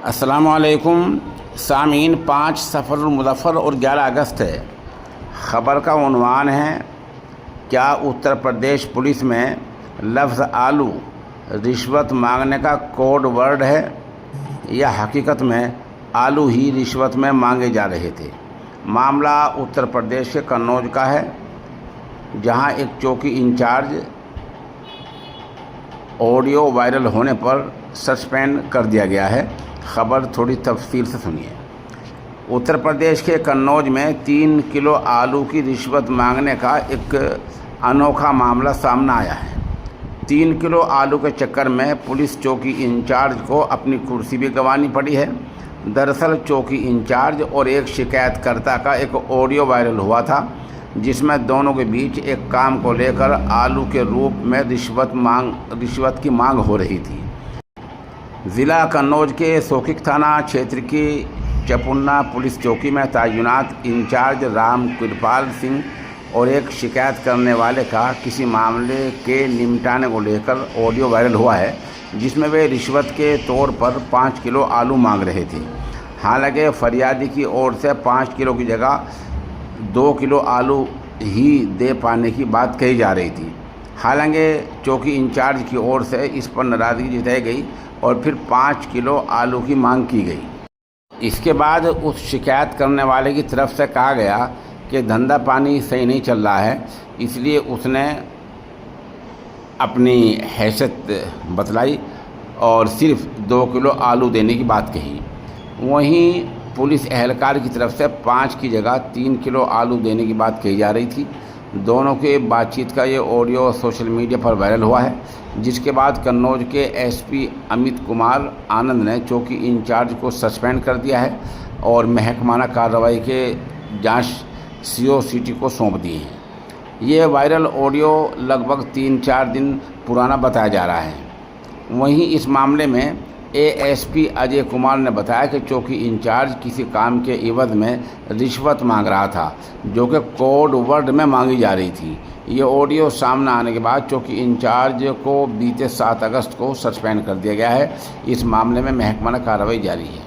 अस्सलामुअलैकुम सामीन। 5 सफ़र मुज़फ़्फ़र और 11 अगस्त है। ख़बर का उन्वान है, क्या उत्तर प्रदेश पुलिस में लफ्ज़ आलू रिश्वत मांगने का कोड वर्ड है या हकीकत में आलू ही रिश्वत में मांगे जा रहे थे। मामला उत्तर प्रदेश के कन्नौज का है, जहां एक चौकी इंचार्ज ऑडियो वायरल होने पर सस्पेंड कर दिया गया है। ख़बर थोड़ी तफसील से सुनिए। उत्तर प्रदेश के कन्नौज में 3 किलो आलू की रिश्वत मांगने का एक अनोखा मामला सामने आया है। 3 किलो आलू के चक्कर में पुलिस चौकी इंचार्ज को अपनी कुर्सी भी गंवानी पड़ी है। दरअसल चौकी इंचार्ज और एक शिकायतकर्ता का एक ऑडियो वायरल हुआ था, जिसमें दोनों के बीच एक काम को लेकर आलू के रूप में रिश्वत की मांग हो रही थी। ज़िला कन्नौज के सोकिक थाना क्षेत्र की चपुन्ना पुलिस चौकी में तैनात इंचार्ज राम कृपाल सिंह और एक शिकायत करने वाले का किसी मामले के निपटाने को लेकर ऑडियो वायरल हुआ है, जिसमें वे रिश्वत के तौर पर 5 किलो आलू मांग रहे थे। हालांकि फरियादी की ओर से 5 किलो की जगह 2 किलो आलू ही दे पाने की बात कही जा रही थी। हालांकि चौकी इंचार्ज की ओर से इस पर नाराज़गी जताई गई और फिर 5 किलो आलू की मांग की गई। इसके बाद उस शिकायत करने वाले की तरफ से कहा गया कि धंधा पानी सही नहीं चल रहा है, इसलिए उसने अपनी हैसियत बतलाई और सिर्फ 2 किलो आलू देने की बात कही। वहीं पुलिस एहलकार की तरफ से 5 की जगह 3 किलो आलू देने की बात कही जा रही थी। दोनों के बातचीत का ये ऑडियो सोशल मीडिया पर वायरल हुआ है, जिसके बाद कन्नौज के एसपी अमित कुमार आनंद ने चौकी इंचार्ज को सस्पेंड कर दिया है और महकमाना कार्रवाई के जांच सीओ सिटी को सौंप दिए हैं। ये वायरल ऑडियो लगभग 3-4 दिन पुराना बताया जा रहा है। वहीं इस मामले में एएसपी अजय कुमार ने बताया कि चौकी इंचार्ज किसी काम के इवज़ में रिश्वत मांग रहा था, जो कि कोड वर्ड में मांगी जा रही थी। ये ऑडियो सामने आने के बाद चौकी इंचार्ज को बीते 7 अगस्त को सस्पेंड कर दिया गया है। इस मामले में महकमाना कार्रवाई जारी है।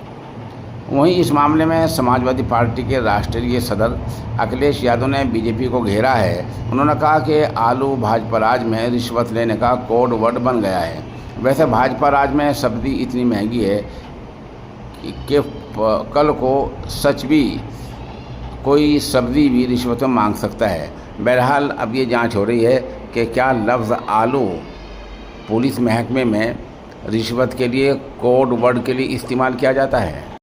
वहीं इस मामले में समाजवादी पार्टी के राष्ट्रीय सदर अखिलेश यादव ने बीजेपी को घेरा है। उन्होंने कहा कि आलू भाजपा राज में रिश्वत लेने का कोड वर्ड बन गया है। वैसे भाजपा राज में सब्जी इतनी महंगी है कि कल को सच भी कोई सब्जी भी रिश्वत में मांग सकता है। बहरहाल अब ये जांच हो रही है कि क्या लफ्ज़ आलू पुलिस महकमे में रिश्वत के लिए कोड वर्ड के लिए इस्तेमाल किया जाता है।